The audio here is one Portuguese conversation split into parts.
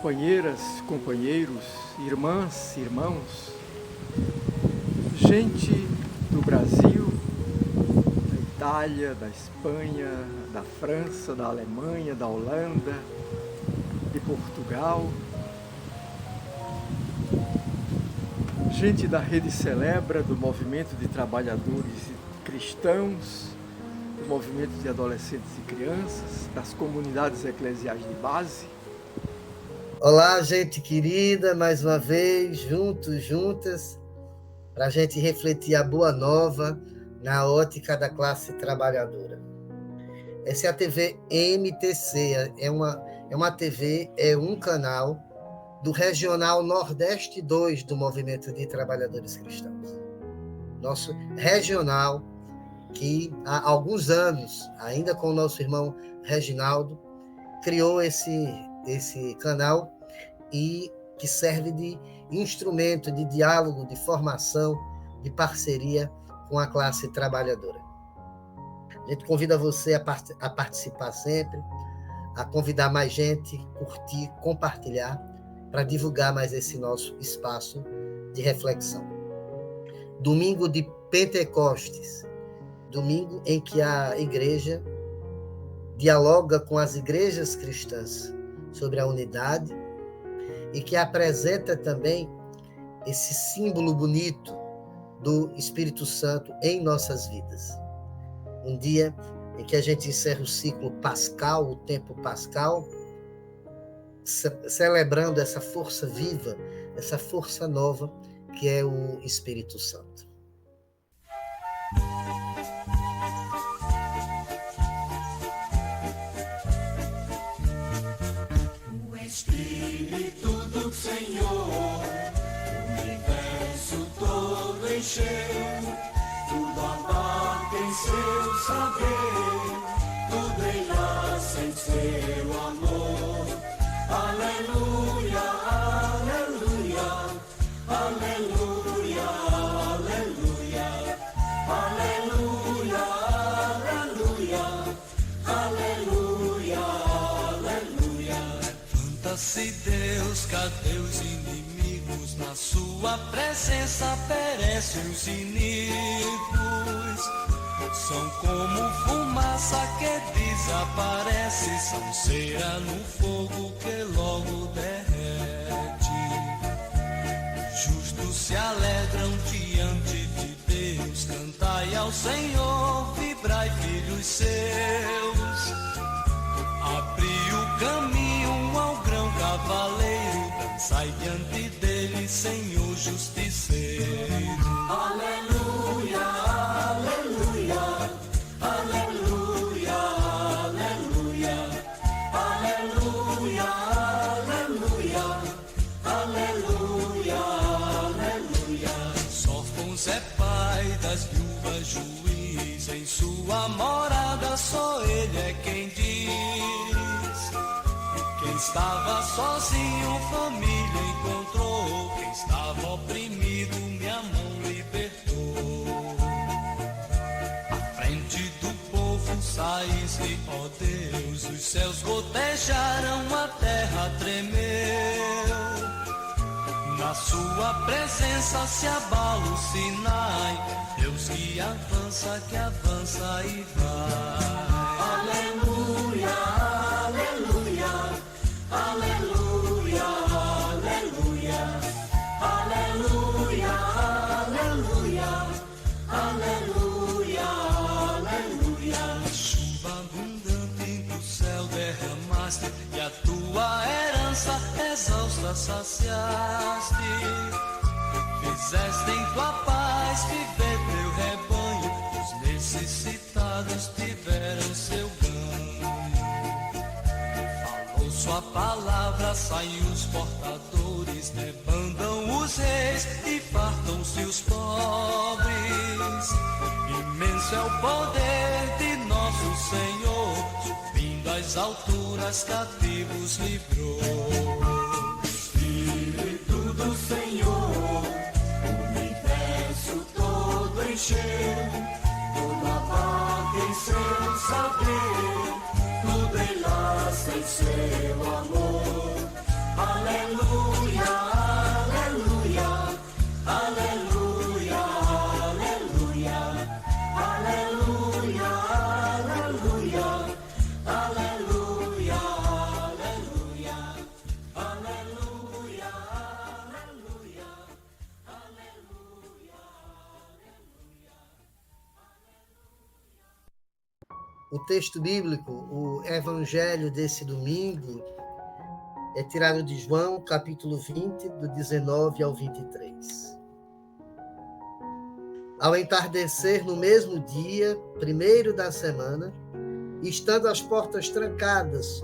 companheiras, companheiros, irmãs, irmãos, gente do Brasil, da Itália, da Espanha, da França, da Alemanha, da Holanda, de Portugal, gente da Rede Celebra, do Movimento de Trabalhadores Cristãos, do Movimento de Adolescentes e Crianças, das comunidades eclesiais de base. Olá, gente querida, mais uma vez, juntos, juntas, para a gente refletir a boa nova na ótica da classe trabalhadora. Essa é a TV MTC, é uma TV, é um canal do Regional Nordeste 2 do Movimento de Trabalhadores Cristãos. Nosso regional que há alguns anos, ainda com o nosso irmão Reginaldo, criou esse canal e que serve de instrumento de diálogo, de formação, de parceria com a classe trabalhadora. A gente convida você a participar sempre, a convidar mais gente, curtir, compartilhar, para divulgar mais esse nosso espaço de reflexão. Domingo de Pentecostes, domingo em que a igreja dialoga com as igrejas cristãs sobre a unidade e que apresenta também esse símbolo bonito do Espírito Santo em nossas vidas. Um dia em que a gente encerra o ciclo pascal, o tempo pascal, celebrando essa força viva, essa força nova que é o Espírito Santo. O Espírito do Senhor, o universo todo encheu, tudo abarca em seu saber, tudo enlaça em seu amor. Aleluia, aleluia, aleluia, aleluia, aleluia, aleluia, aleluia, aleluia. Levanta-se Deus, cadê os inimigos? Na sua presença perecem os inimigos. São como fumaça que desaparece, são cera no fogo que logo derrete. Justos se alegram diante de Deus, cantai ao Senhor, vibrai filhos seus. Abri o caminho ao grão cavaleiro, dançai diante dele, Senhor justiceiro. Aleluia, aleluia, aleluia, aleluia, aleluia, aleluia, aleluia. Só Fonse é pai das viúvas, juiz em sua morada, só ele é quem diz. Quem estava sozinho, família encontrou, quem estava oprimido, minha mão libertou. À frente do povo saíste, ó Deus, os céus gotejaram, a terra tremeu. Na sua presença se abala o Sinai, Deus que avança e vai. Aleluia, aleluia, aleluia, aleluia, aleluia, aleluia, aleluia. Chuva abundante do céu derramaste, e a tua herança exausta saciaste. Fizeste em tua paz viver teu rebanho, os necessitados tiveram seu ganho. Falou sua palavra, saem os portadores, debandam os reis e fartam-se os pobres. Imenso é o poder de nosso Senhor, subindo às alturas, cativos livrou. Espírito do Senhor, o universo todo encheu, tudo abarca em seu saber, tudo enlaça em seu amor. O texto bíblico, o evangelho desse domingo, é tirado de João, capítulo 20, do 19 ao 23. Ao entardecer no mesmo dia, primeiro da semana, estando as portas trancadas,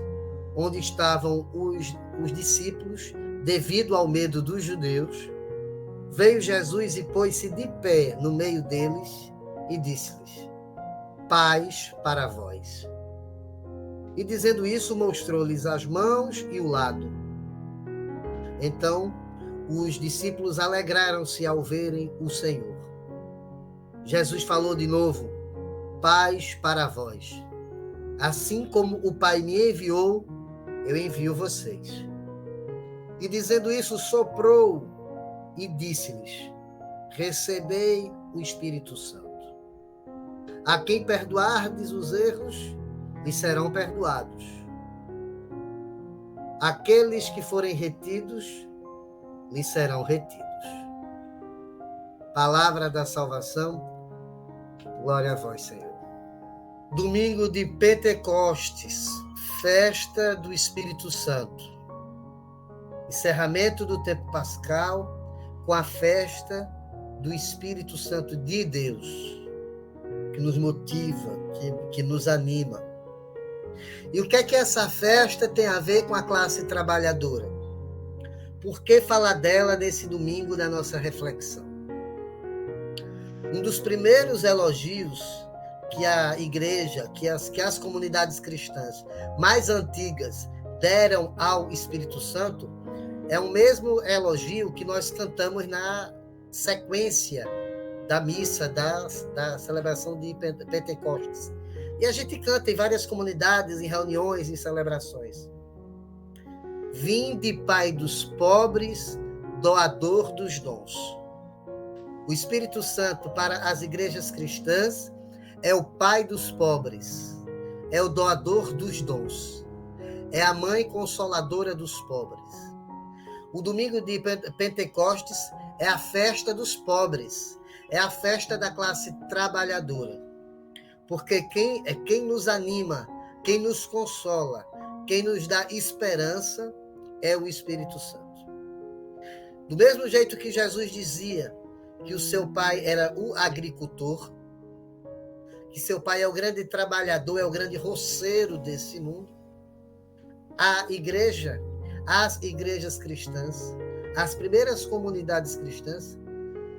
onde estavam os discípulos, devido ao medo dos judeus, veio Jesus e pôs-se de pé no meio deles e disse-lhes: paz para vós. E dizendo isso, mostrou-lhes as mãos e o lado. Então, os discípulos alegraram-se ao verem o Senhor. Jesus falou de novo: paz para vós. Assim como o Pai me enviou, eu envio vocês. E dizendo isso, soprou e disse-lhes: recebei o Espírito Santo. A quem perdoardes os erros, lhes serão perdoados. Aqueles que forem retidos, lhes serão retidos. Palavra da salvação, glória a vós, Senhor. Domingo de Pentecostes, festa do Espírito Santo. Encerramento do tempo pascal com a festa do Espírito Santo de Deus, que nos motiva, que nos anima. E o que é que essa festa tem a ver com a classe trabalhadora? Por que falar dela nesse domingo da nossa reflexão? Um dos primeiros elogios que a igreja, que as comunidades cristãs mais antigas deram ao Espírito Santo é o mesmo elogio que nós cantamos na sequência da missa, da celebração de Pentecostes. E a gente canta em várias comunidades, em reuniões, em celebrações. Vinde, Pai dos pobres, doador dos dons. O Espírito Santo, para as igrejas cristãs, é o Pai dos pobres, é o doador dos dons, é a mãe consoladora dos pobres. O domingo de Pentecostes é a festa dos pobres, é a festa da classe trabalhadora. Porque quem nos anima, quem nos consola, quem nos dá esperança é o Espírito Santo. Do mesmo jeito que Jesus dizia que o seu pai era o agricultor, que seu pai é o grande trabalhador, é o grande roceiro desse mundo, a igreja, as igrejas cristãs, as primeiras comunidades cristãs,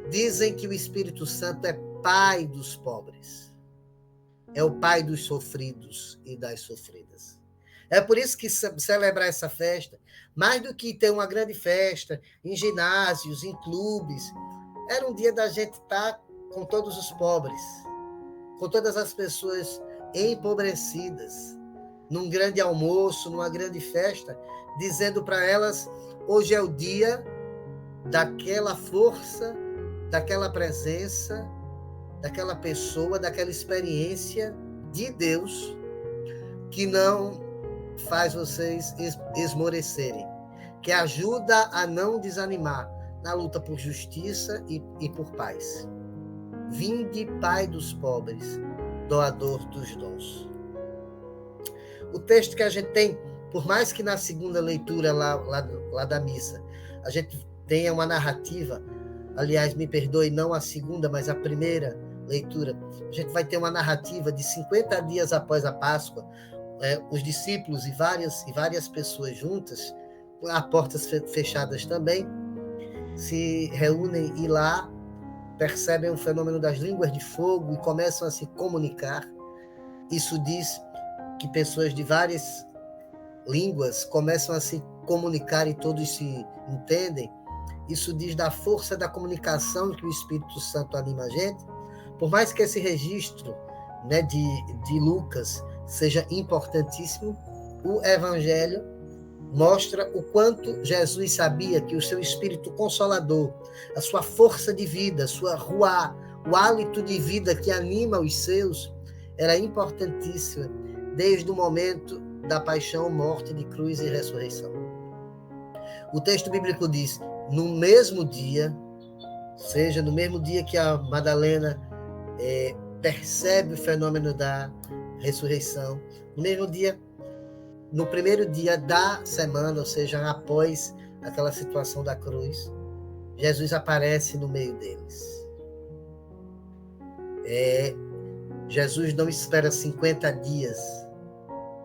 dizem que o Espírito Santo é pai dos pobres. É o pai dos sofridos e das sofridas. É por isso que celebrar essa festa, mais do que ter uma grande festa em ginásios, em clubes, era um dia da gente estar com todos os pobres, com todas as pessoas empobrecidas, num grande almoço, numa grande festa, dizendo para elas: hoje é o dia daquela força, daquela presença, daquela pessoa, daquela experiência de Deus que não faz vocês esmorecerem, que ajuda a não desanimar na luta por justiça e por paz. Vinde, Pai dos pobres, doador dos dons. O texto que a gente tem, por mais que na segunda leitura lá da missa, a gente tenha uma narrativa, aliás, me perdoe, não a segunda, mas a primeira leitura, a gente vai ter uma narrativa de 50 dias após a Páscoa, os discípulos e várias pessoas juntas, a portas fechadas também, se reúnem e lá percebem o fenômeno das línguas de fogo e começam a se comunicar. Isso diz que pessoas de várias línguas começam a se comunicar e todos se entendem. Isso diz da força da comunicação que o Espírito Santo anima a gente. Por mais que esse registro, né, de Lucas seja importantíssimo, o Evangelho mostra o quanto Jesus sabia que o seu Espírito Consolador, a sua força de vida, a sua ruá, o hálito de vida que anima os seus, era importantíssima desde o momento da paixão, morte, de cruz e ressurreição. O texto bíblico diz: no mesmo dia, ou seja, no mesmo dia que a Madalena percebe o fenômeno da ressurreição, no mesmo dia, no primeiro dia da semana, ou seja, após aquela situação da cruz, Jesus aparece no meio deles. Jesus não espera 50 dias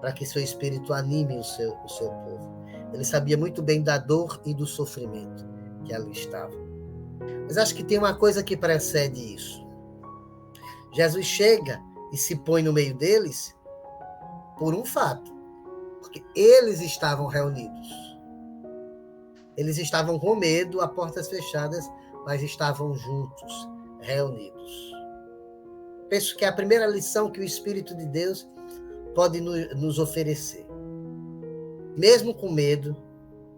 para que seu espírito anime o seu povo. Ele sabia muito bem da dor e do sofrimento que ali estava. Mas acho que tem uma coisa que precede isso. Jesus chega e se põe no meio deles por um fato. Porque eles estavam reunidos. Eles estavam com medo, a portas fechadas, mas estavam juntos, reunidos. Penso que é a primeira lição que o Espírito de Deus pode nos oferecer. Mesmo com medo,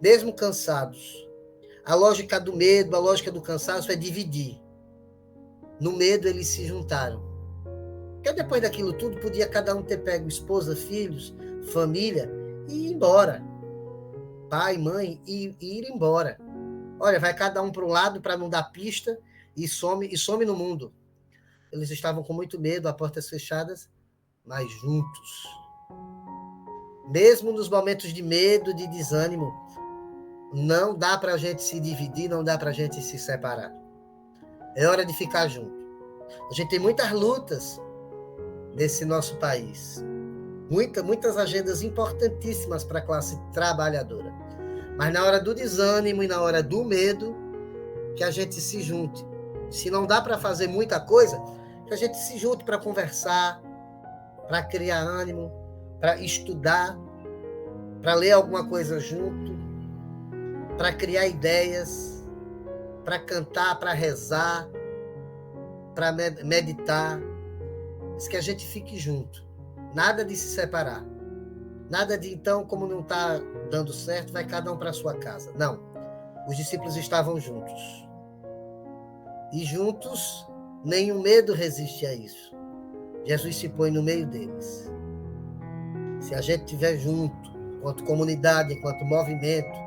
mesmo cansados, a lógica do medo, a lógica do cansaço é dividir. No medo eles se juntaram. Porque depois daquilo tudo, podia cada um ter pego esposa, filhos, família e ir embora. Pai, mãe, e ir embora. Olha, vai cada um para um lado para não dar pista e some no mundo. Eles estavam com muito medo, a portas fechadas, mas juntos. Mesmo nos momentos de medo, de desânimo, não dá para a gente se dividir, não dá para a gente se separar. É hora de ficar junto. A gente tem muitas lutas nesse nosso país. Muitas agendas importantíssimas para a classe trabalhadora. Mas na hora do desânimo e na hora do medo, que a gente se junte. Se não dá para fazer muita coisa, que a gente se junte para conversar, para criar ânimo, para estudar, para ler alguma coisa junto, para criar ideias, para cantar, para rezar, para meditar. Mas que a gente fique junto. Nada de se separar. Nada de, então, como não está dando certo, vai cada um para a sua casa. Não. Os discípulos estavam juntos. E juntos, nenhum medo resiste a isso. Jesus se põe no meio deles. Se a gente estiver junto, enquanto comunidade, enquanto movimento,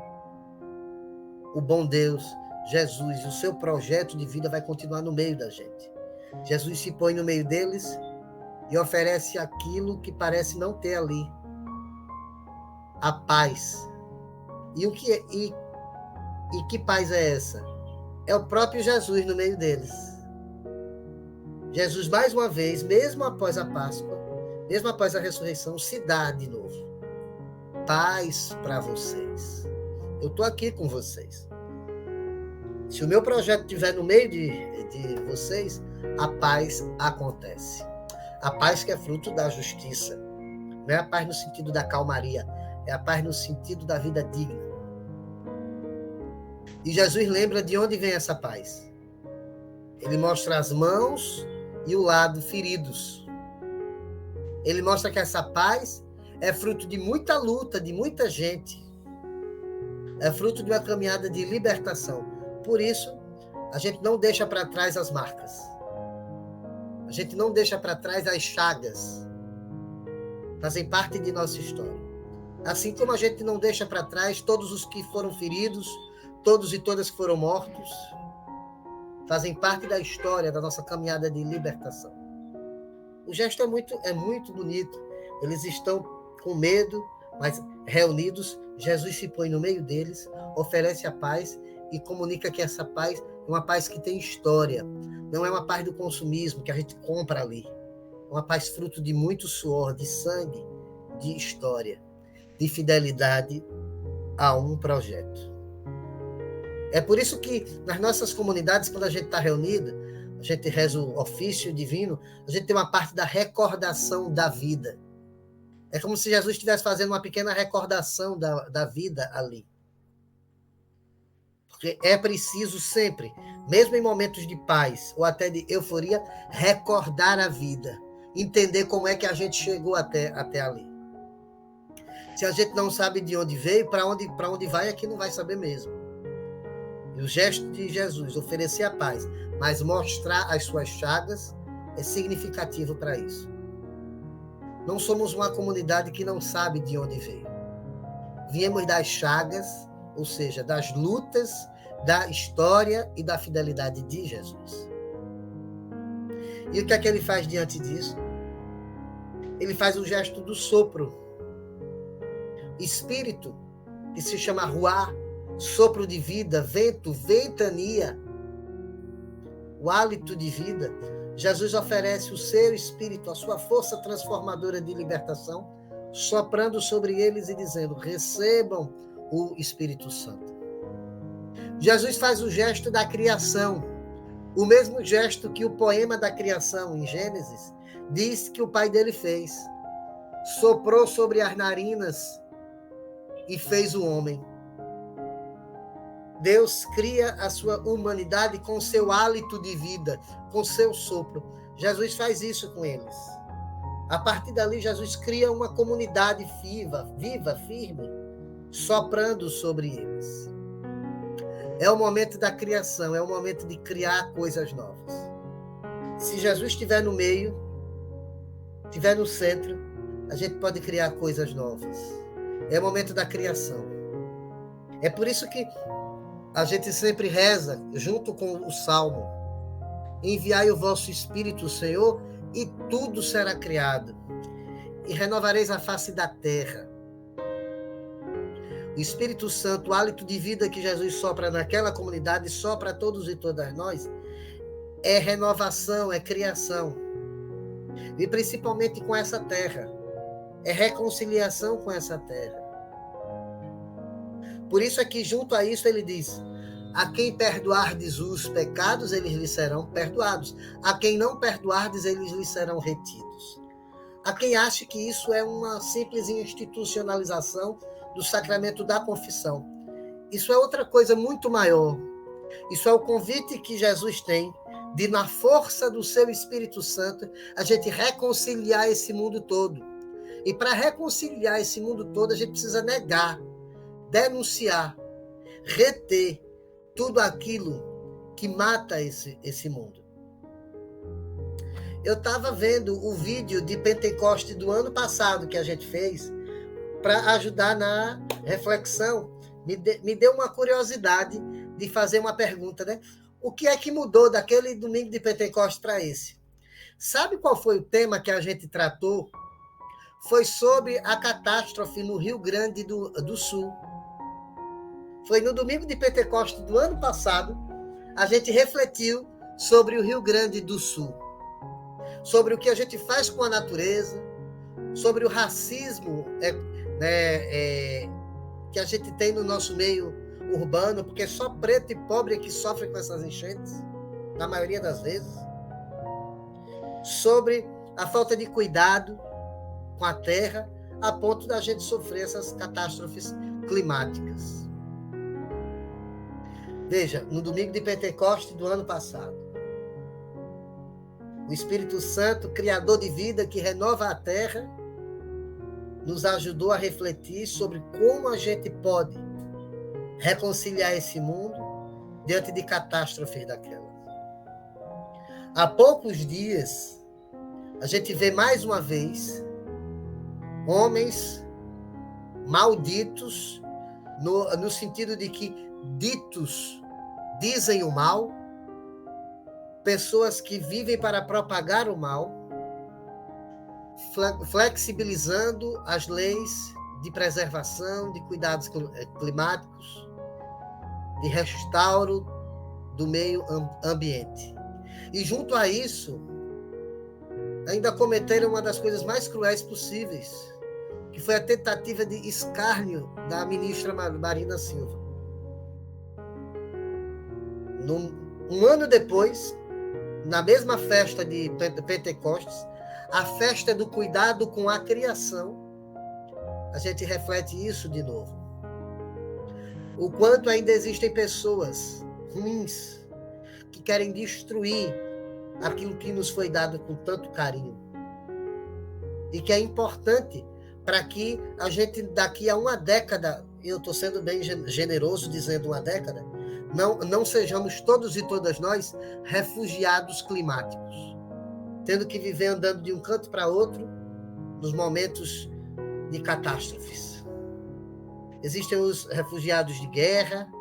o bom Deus, Jesus e o seu projeto de vida vai continuar no meio da gente. Jesus se põe no meio deles e oferece aquilo que parece não ter ali. A paz. E que paz é essa? É o próprio Jesus no meio deles. Jesus, mais uma vez, mesmo após a Páscoa, mesmo após a ressurreição, se dá de novo. Paz para vocês. Eu estou aqui com vocês. Se o meu projeto estiver no meio de vocês, a paz acontece. A paz que é fruto da justiça. Não é a paz no sentido da calmaria, é a paz no sentido da vida digna. E Jesus lembra de onde vem essa paz. Ele mostra as mãos e o lado feridos. Ele mostra que essa paz é fruto de muita luta, de muita gente. É fruto de uma caminhada de libertação. Por isso, a gente não deixa para trás as marcas. A gente não deixa para trás as chagas. Fazem parte de nossa história. Assim como a gente não deixa para trás todos os que foram feridos, todos e todas que foram mortos, fazem parte da história da nossa caminhada de libertação. O gesto é muito bonito. Eles estão com medo, mas reunidos, Jesus se põe no meio deles, oferece a paz e comunica que essa paz é uma paz que tem história. Não é uma paz do consumismo que a gente compra ali. É uma paz fruto de muito suor, de sangue, de história, de fidelidade a um projeto. É por isso que nas nossas comunidades, quando a gente está reunido, a gente reza o ofício divino, a gente tem uma parte da recordação da vida. É como se Jesus estivesse fazendo uma pequena recordação da vida ali. Porque é preciso sempre, mesmo em momentos de paz ou até de euforia, recordar a vida. Entender como é que a gente chegou até ali. Se a gente não sabe de onde veio, para onde vai, é que não vai saber mesmo. E o gesto de Jesus, oferecer a paz, mas mostrar as suas chagas, é significativo para isso. Não somos uma comunidade que não sabe de onde veio. Viemos das chagas, ou seja, das lutas, da história e da fidelidade de Jesus. E o que é que ele faz diante disso? ele faz o gesto do sopro. Espírito, que se chama ruá, sopro de vida, vento, ventania, o hálito de vida. Jesus oferece o seu Espírito, a sua força transformadora de libertação, soprando sobre eles e dizendo: recebam o Espírito Santo. Jesus faz o gesto da criação, o mesmo gesto que o poema da criação, em Gênesis, diz que o pai dele fez. Soprou sobre as narinas e fez o homem. Deus cria a sua humanidade com seu hálito de vida, com seu sopro. Jesus faz isso com eles. A partir dali, Jesus cria uma comunidade viva, firme, soprando sobre eles. É o momento da criação, é o momento de criar coisas novas. Se Jesus estiver no meio, estiver no centro, a gente pode criar coisas novas. É o momento da criação. É por isso que a gente sempre reza, junto com o Salmo: enviai o vosso Espírito, Senhor, e tudo será criado, e renovareis a face da terra. O Espírito Santo, o hálito de vida que Jesus sopra naquela comunidade, sopra a todos e todas nós, é renovação, é criação. E principalmente com essa terra. É reconciliação com essa terra. Por isso é que junto a isso ele diz: a quem perdoardes os pecados, eles lhes serão perdoados. A quem não perdoardes, eles lhes serão retidos. A quem acha que isso é uma simples institucionalização do sacramento da confissão. Isso é outra coisa muito maior. Isso é o convite que Jesus tem de, na força do seu Espírito Santo, a gente reconciliar esse mundo todo. E para reconciliar esse mundo todo, a gente precisa negar, denunciar, reter tudo aquilo que mata esse mundo. Eu estava vendo o vídeo de Pentecoste do ano passado que a gente fez para ajudar na reflexão. Me deu uma curiosidade de fazer uma pergunta, né? O que é que mudou daquele domingo de Pentecoste para esse? Sabe qual foi o tema que a gente tratou? Foi sobre a catástrofe no Rio Grande do Sul. Foi no domingo de Pentecoste do ano passado, a gente refletiu sobre o Rio Grande do Sul, sobre o que a gente faz com a natureza, sobre o racismo que a gente tem no nosso meio urbano, porque só preto e pobre é que sofre com essas enchentes, na maioria das vezes, sobre a falta de cuidado com a terra, a ponto da gente sofrer essas catástrofes climáticas. Veja, no domingo de Pentecoste do ano passado, o Espírito Santo, Criador de vida, que renova a terra, nos ajudou a refletir sobre como a gente pode reconciliar esse mundo diante de catástrofes daquelas. Há poucos dias, a gente vê mais uma vez homens malditos, no sentido de que dizem o mal, pessoas que vivem para propagar o mal, flexibilizando as leis de preservação, de cuidados climáticos, de restauro do meio ambiente. E junto a isso, ainda cometeram uma das coisas mais cruéis possíveis, que foi a tentativa de escárnio da ministra Marina Silva. Um ano depois, na mesma festa de Pentecostes, a festa do cuidado com a criação, a gente reflete isso de novo. O quanto ainda existem pessoas ruins que querem destruir aquilo que nos foi dado com tanto carinho. E que é importante para que a gente, daqui a uma década, eu estou sendo bem generoso dizendo uma década, não sejamos todos e todas nós refugiados climáticos, tendo que viver andando de um canto para outro nos momentos de catástrofes. Existem os refugiados de guerra,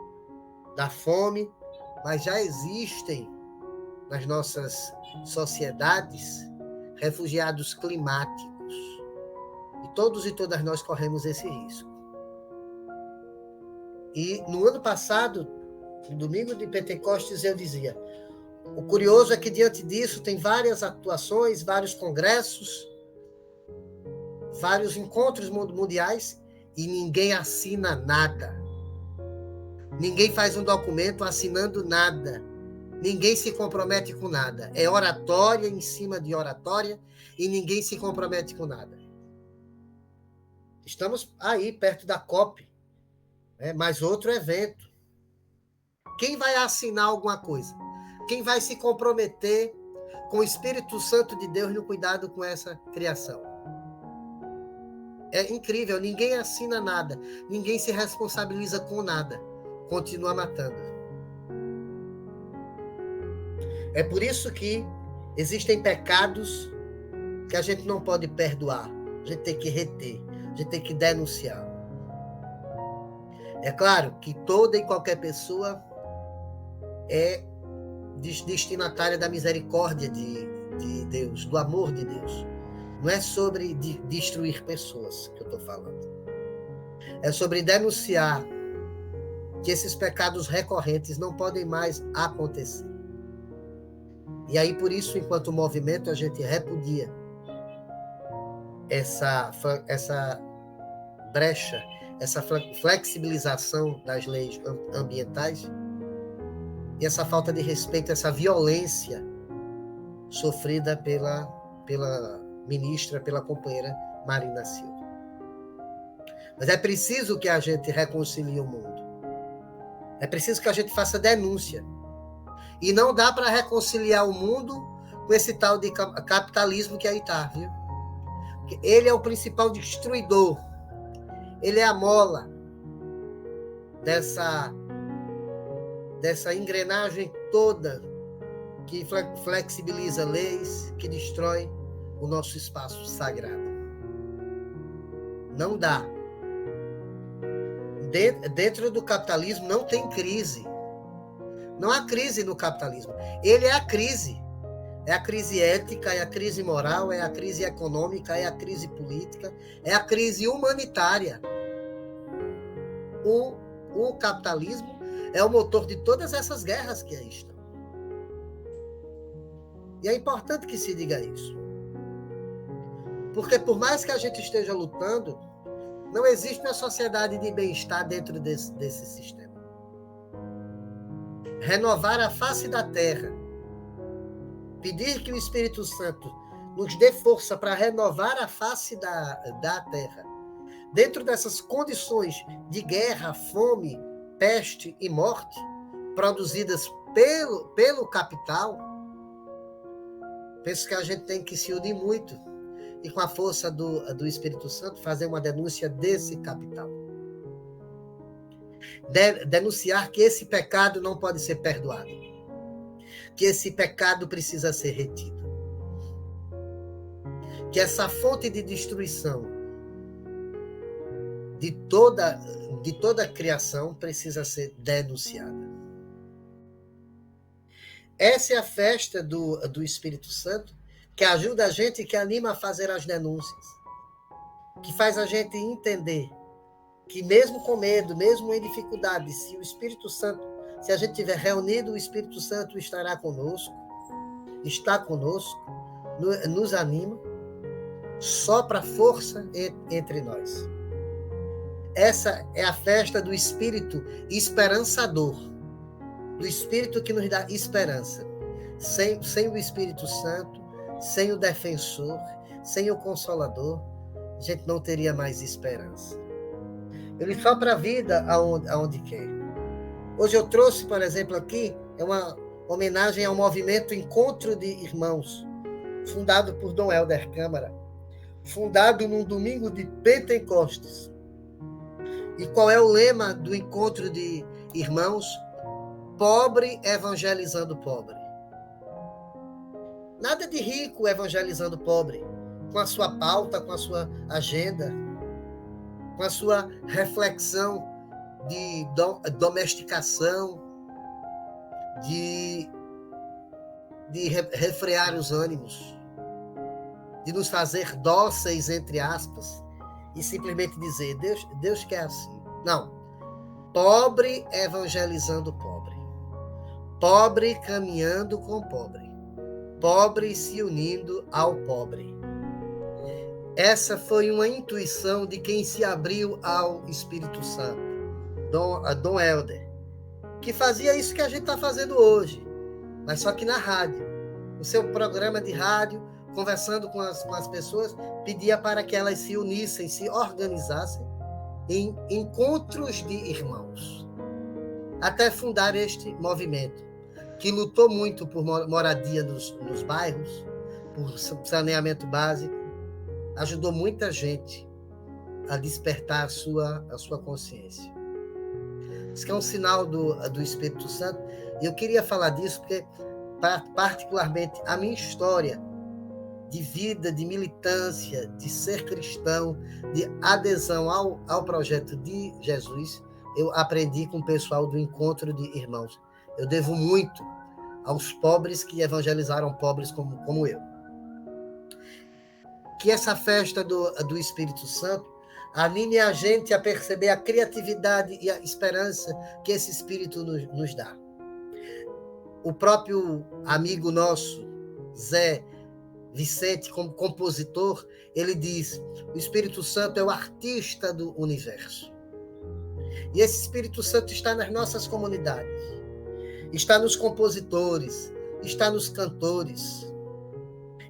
da fome, mas já existem nas nossas sociedades refugiados climáticos. todos e todas nós corremos esse risco. E no ano passado, no domingo de Pentecostes, eu dizia, o curioso é que diante disso tem várias atuações, vários congressos, vários encontros mundiais e ninguém assina nada. Ninguém faz um documento assinando nada. Ninguém se compromete com nada. É oratória em cima de oratória e ninguém se compromete com nada. Estamos aí perto da COP, né? Mais outro evento. Quem vai assinar alguma coisa? Quem vai se comprometer com o Espírito Santo de Deus no cuidado com essa criação? É incrível, ninguém assina nada, ninguém se responsabiliza com nada, continua matando. É por isso que existem pecados que a gente não pode perdoar, a gente tem que reter, a gente tem que denunciar. É claro que toda e qualquer pessoa é destinatária da misericórdia de Deus, do amor de Deus. Não é sobre destruir pessoas que eu estou falando. É sobre denunciar que esses pecados recorrentes não podem mais acontecer. E aí, por isso, enquanto movimento, a gente repudia essa brecha, essa flexibilização das leis ambientais e essa falta de respeito, essa violência sofrida pela ministra, pela companheira Marina Silva. Mas é preciso que a gente reconcilie o mundo. É preciso que a gente faça denúncia. E não dá para reconciliar o mundo com esse tal de capitalismo que aí está, viu? Porque ele é o principal destruidor. Ele é a mola dessa engrenagem toda que flexibiliza leis, que destrói o nosso espaço sagrado. Não dá. Dentro do capitalismo não tem crise. Não há crise no capitalismo. Ele é a crise. É a crise ética, é a crise moral, é a crise econômica, é a crise política, é a crise humanitária. O capitalismo é o motor de todas essas guerras que aí estão. E é importante que se diga isso. Porque por mais que a gente esteja lutando, não existe uma sociedade de bem-estar dentro desse sistema. Renovar a face da terra, pedir que o Espírito Santo nos dê força para renovar a face da terra, dentro dessas condições de guerra, fome, peste e morte, produzidas pelo capital, penso que a gente tem que se unir muito e com a força do Espírito Santo fazer uma denúncia desse capital. Denunciar que esse pecado não pode ser perdoado, que esse pecado precisa ser retido, que essa fonte de destruição de toda a criação precisa ser denunciada. Essa é a festa do Espírito Santo, que ajuda a gente, que anima a fazer as denúncias, que faz a gente entender que mesmo com medo, mesmo em dificuldade, se o Espírito Santo, se a gente estiver reunido, o Espírito Santo estará conosco, está conosco, nos anima, sopra força entre nós. Essa é a festa do Espírito esperançador, do Espírito que nos dá esperança. Sem o Espírito Santo, sem o defensor, sem o consolador, a gente não teria mais esperança. Ele sopra a vida aonde quer. Hoje eu trouxe, por exemplo, aqui, é uma homenagem ao movimento Encontro de Irmãos, fundado por Dom Helder Câmara, fundado num domingo de Pentecostes. E qual é o lema do Encontro de Irmãos? Pobre evangelizando pobre. Nada de rico evangelizando pobre, com a sua pauta, com a sua agenda, com a sua reflexão de domesticação, de refrear os ânimos, de nos fazer dóceis, entre aspas, e simplesmente dizer, Deus quer assim. Não. Pobre evangelizando pobre. Pobre caminhando com pobre. Pobre se unindo ao pobre. Essa foi uma intuição de quem se abriu ao Espírito Santo, Dom Helder, que fazia isso que a gente está fazendo hoje, mas só que na rádio. No seu programa de rádio, conversando com as pessoas, pedia para que elas se unissem, se organizassem em encontros de irmãos, até fundar este movimento, que lutou muito por moradia nos bairros, por saneamento básico, ajudou muita gente a despertar a sua consciência. Isso que é um sinal do Espírito Santo, e eu queria falar disso porque, particularmente, a minha história de vida, de militância, de ser cristão, de adesão ao projeto de Jesus, eu aprendi com o pessoal do Encontro de Irmãos. Eu devo muito aos pobres que evangelizaram pobres como eu. Que essa festa do Espírito Santo anime a gente a perceber a criatividade e a esperança que esse Espírito nos dá. O próprio amigo nosso, Zé Vicente, como compositor, ele diz: o Espírito Santo é o artista do universo. E esse Espírito Santo está nas nossas comunidades, está nos compositores, está nos cantores,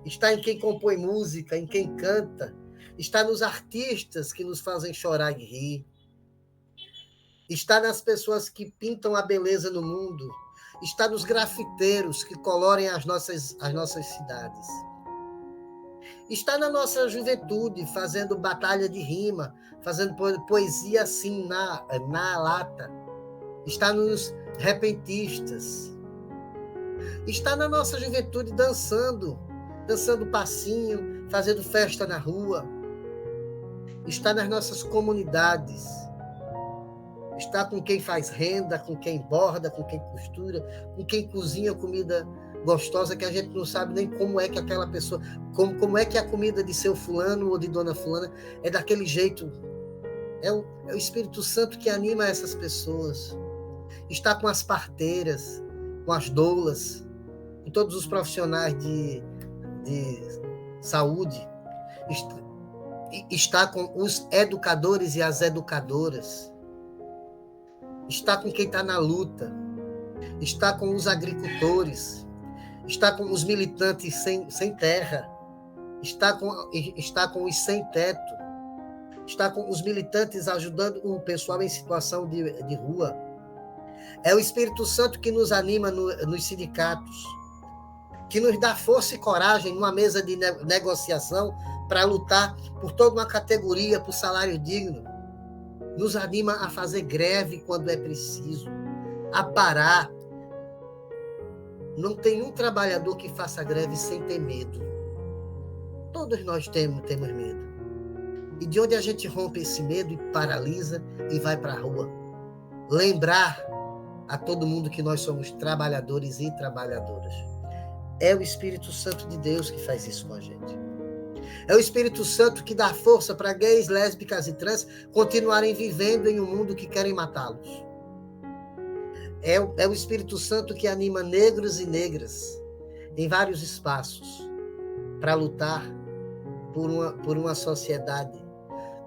está em quem compõe música, em quem canta, está nos artistas que nos fazem chorar e rir, está nas pessoas que pintam a beleza no mundo, está nos grafiteiros que colorem as nossas cidades, está na nossa juventude fazendo batalha de rima, fazendo poesia assim na lata, está nos repentistas, está na nossa juventude dançando passinho, fazendo festa na rua, está nas nossas comunidades, está com quem faz renda, com quem borda, com quem costura, com quem cozinha comida gostosa que a gente não sabe nem como é que aquela pessoa, como é que a comida de seu fulano ou de dona fulana é daquele jeito. É o Espírito Santo que anima essas pessoas. Está com as parteiras, com as doulas, com todos os profissionais de saúde, está com os educadores e as educadoras, está com quem está na luta, está com os agricultores, está com os militantes sem terra, está com os sem teto, está com os militantes ajudando o pessoal em situação de rua. É o Espírito Santo que nos anima nos sindicatos, que nos dá força e coragem numa mesa de negociação para lutar por toda uma categoria, por salário digno. Nos anima a fazer greve quando é preciso, a parar. Não tem um trabalhador que faça greve sem ter medo. Todos nós temos medo. E de onde a gente rompe esse medo e paralisa e vai para a rua? Lembrar a todo mundo que nós somos trabalhadores e trabalhadoras. É o Espírito Santo de Deus que faz isso com a gente. É o Espírito Santo que dá força para gays, lésbicas e trans continuarem vivendo em um mundo que querem matá-los. É o Espírito Santo que anima negros e negras em vários espaços para lutar por uma sociedade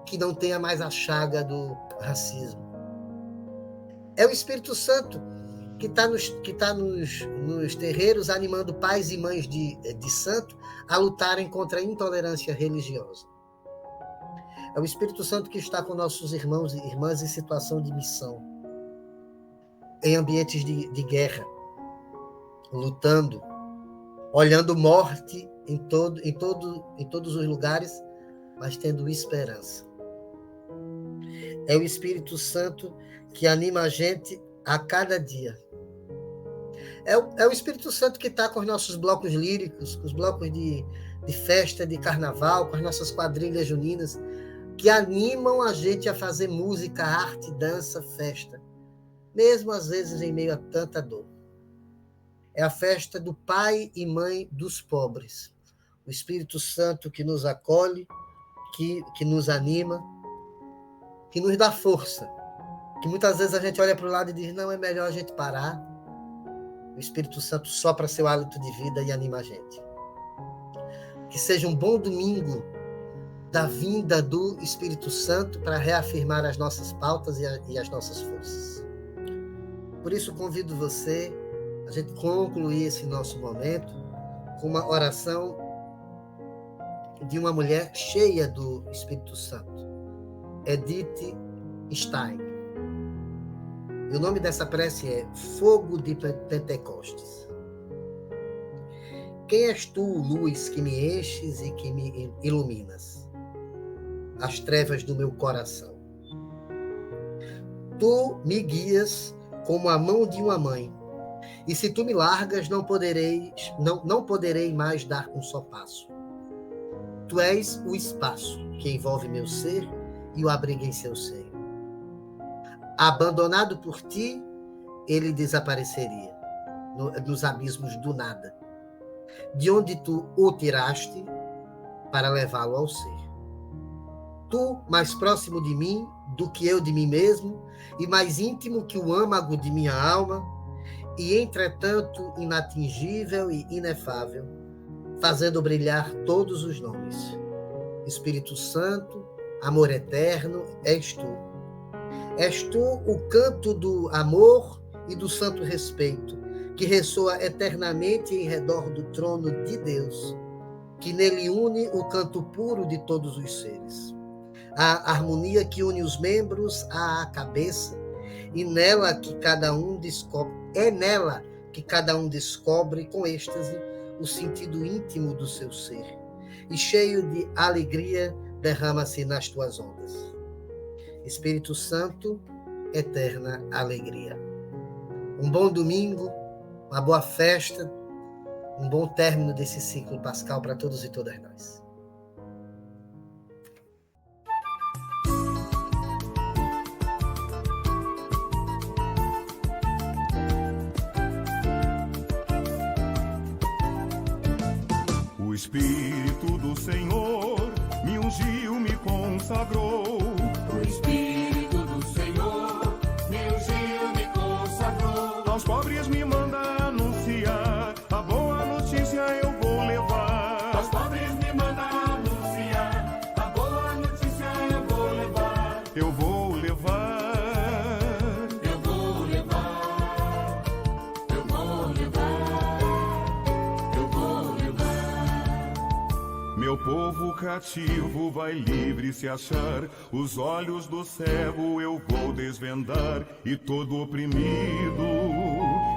que não tenha mais a chaga do racismo. É o Espírito Santo que está nos terreiros animando pais e mães de santo a lutarem contra a intolerância religiosa. É o Espírito Santo que está com nossos irmãos e irmãs em situação de missão, em ambientes de guerra, lutando, olhando morte em todos os lugares, mas tendo esperança. É o Espírito Santo que anima a gente a cada dia. É o Espírito Santo que está com os nossos blocos líricos, com os blocos de festa, de carnaval, com as nossas quadrilhas juninas, que animam a gente a fazer música, arte, dança, festa, mesmo às vezes em meio a tanta dor. É a festa do pai e mãe dos pobres. O Espírito Santo que nos acolhe, que nos anima, que nos dá força. Que muitas vezes a gente olha para o lado e diz, não, é melhor a gente parar. O Espírito Santo sopra seu hálito de vida e anima a gente. Que seja um bom domingo da vinda do Espírito Santo para reafirmar as nossas pautas e as nossas forças. Por isso, convido você a gente concluir esse nosso momento com uma oração de uma mulher cheia do Espírito Santo, Edith Stein. E o nome dessa prece é Fogo de Pentecostes. Quem és tu, luz, que me enches e que me iluminas as trevas do meu coração? Tu me guias como a mão de uma mãe, e se tu me largas, não poderei mais dar um só passo. Tu és o espaço que envolve meu ser e o abriga em seu seio. Abandonado por ti, ele desapareceria nos abismos do nada, de onde tu o tiraste para levá-lo ao ser. Tu, mais próximo de mim do que eu de mim mesmo, e mais íntimo que o âmago de minha alma, e entretanto inatingível e inefável, fazendo brilhar todos os nomes. Espírito Santo, amor eterno, és tu. És tu o canto do amor e do santo respeito, que ressoa eternamente em redor do trono de Deus, que nele une o canto puro de todos os seres. A harmonia que une os membros à cabeça, e nela que cada um descobre, com êxtase o sentido íntimo do seu ser, e cheio de alegria derrama-se nas tuas ondas. Espírito Santo, eterna alegria. Um bom domingo, uma boa festa, um bom término desse ciclo pascal para todos e todas nós. O Espírito do Senhor me ungiu, me consagrou. O Espírito do Senhor me ungiu, me consagrou. Aos pobres me manda anunciar, a boa notícia eu vou levar. Aos pobres me manda anunciar, a boa notícia eu vou levar. Eu vou levar. Eu vou levar. Eu vou levar. Eu vou levar. Meu povo cativo vai livre se achar, os olhos do cego eu vou desvendar, e todo oprimido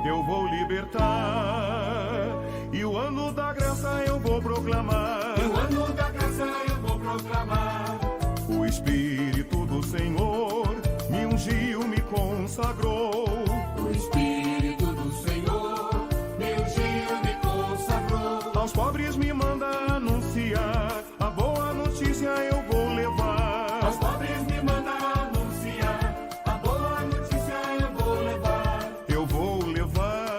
eu vou libertar, e o ano da graça eu vou proclamar. E o ano da graça eu vou proclamar. O Espírito do Senhor me ungiu, me consagrou. O Espírito do Senhor me ungiu, me consagrou. Aos pobres me manda anunciar, a boa notícia eu vou levar. Aos pobres me manda anunciar, a boa notícia eu vou levar. Eu vou levar.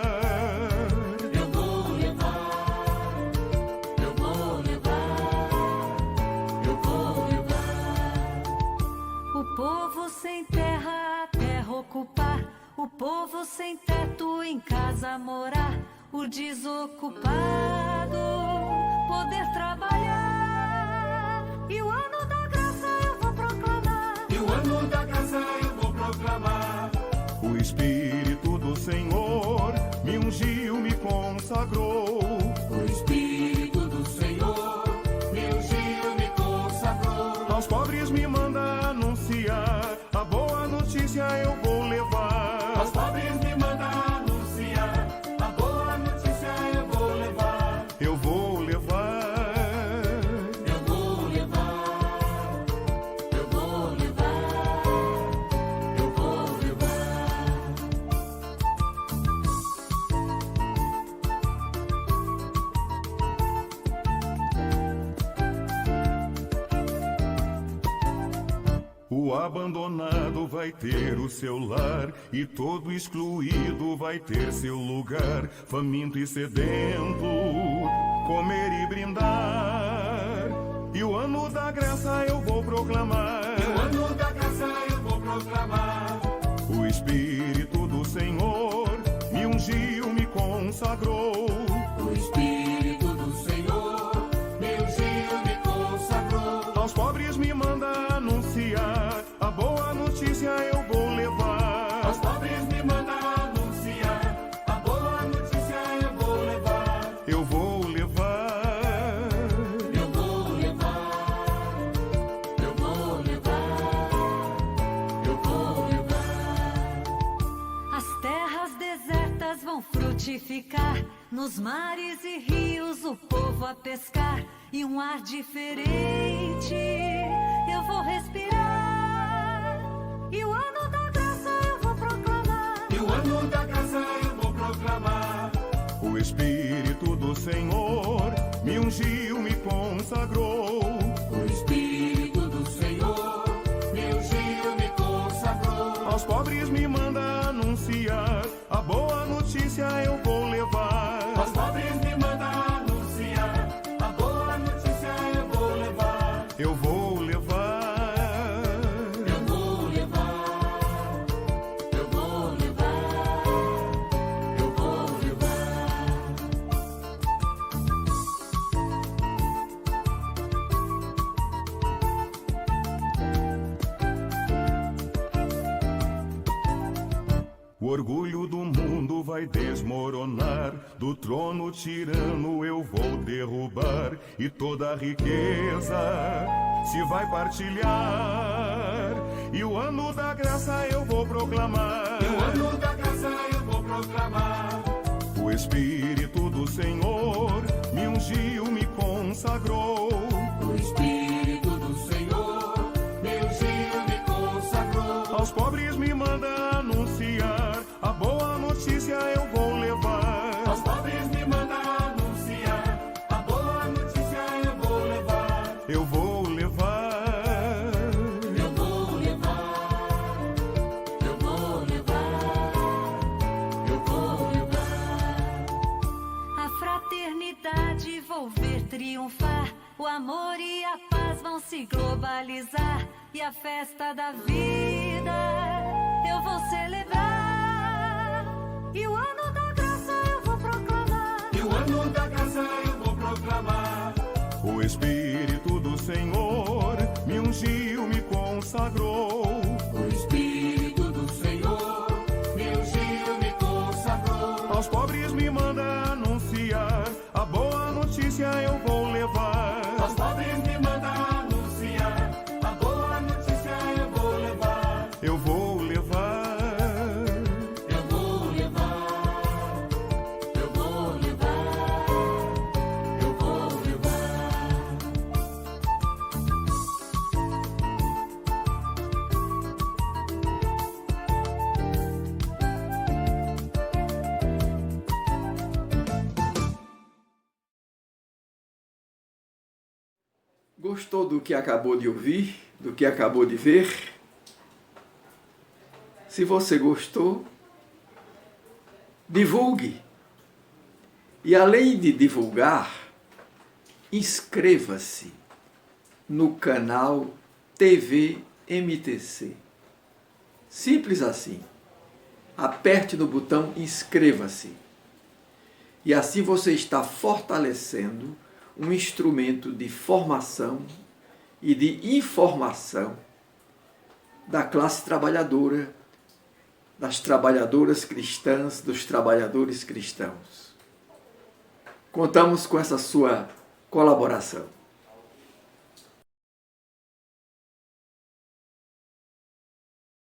Eu vou levar. Eu vou levar. Eu vou levar. O povo sem terra a terra ocupar, o povo sem teto em casa morar, o desocupado poder trabalhar. E o ano da graça eu vou proclamar. E o ano da graça eu vou proclamar. O Espírito do Senhor me ungiu, me consagrou. O Espírito do Senhor me ungiu, me consagrou. Aos pobres me manda anunciar, a boa notícia eu vou levar. Aos pobres me manda anunciar, a boa notícia eu vou levar. Eu vou levar. Eu vou levar. Eu vou levar. Eu vou levar. O abandonado vai ter o seu lar, e todo excluído vai ter seu lugar. Faminto e sedento, comer e brindar, e o ano da graça eu proclamar. O ano da graça eu vou proclamar. O Espírito do Senhor me ungiu, me consagrou. O Espírito do Senhor me ungiu, me consagrou. Aos pobres me manda anunciar, a boa notícia eu vou levar. Aos pobres me manda anunciar, a boa notícia eu vou levar. Eu vou levar. Eu vou levar. Eu vou levar. Eu vou levar. As terras desertas vão frutificar, nos mares e rios o povo a pescar, e um ar diferente eu vou respirar. E o ano da graça eu vou proclamar. E o ano da graça eu vou proclamar. O Espírito do Senhor me ungiu, me consagrou. O Espírito do Senhor me ungiu, me consagrou. Aos pobres me manda anunciar, a boa notícia eu vou levar. Aos pobres me manda anunciar, a boa notícia eu vou levar. Eu vou levar. Eu vou levar. Eu vou levar. Eu vou levar. O orgulho do mundo vai desmoronar, do trono tirano eu vou derrubar, e toda a riqueza se vai partilhar. E o ano da graça eu vou proclamar. E o ano da graça eu vou proclamar. O Espírito do Senhor me ungiu, me consagrou. O Espírito do Senhor me ungiu, me consagrou. Aos pobres me manda anunciar, a boa notícia eu vou levar. Aos pobres me manda anunciar, a boa notícia eu vou levar. Eu vou levar. Eu vou levar. Eu vou levar. Eu vou levar. A fraternidade vou ver triunfar, o amor e a paz vão se globalizar, e a festa da vida eu vou celebrar. E o ano da graça eu vou proclamar. E o ano da graça eu vou proclamar. O Espírito do Senhor me ungiu, me consagrou. O Espírito do Senhor me ungiu, me consagrou. Aos pobres me manda anunciar, a boa notícia eu vou levar. Aos pobres me manda anunciar, a boa notícia eu vou levar. Eu vou levar. Eu vou levar. Eu vou levar. Eu vou levar. Gostou do que acabou de ouvir, do que acabou de ver? Se você gostou, divulgue. E além de divulgar, inscreva-se no canal TV MTC. Simples assim. Aperte no botão inscreva-se. E assim você está fortalecendo um instrumento de formação e de informação da classe trabalhadora, das trabalhadoras cristãs, dos trabalhadores cristãos. Contamos com essa sua colaboração.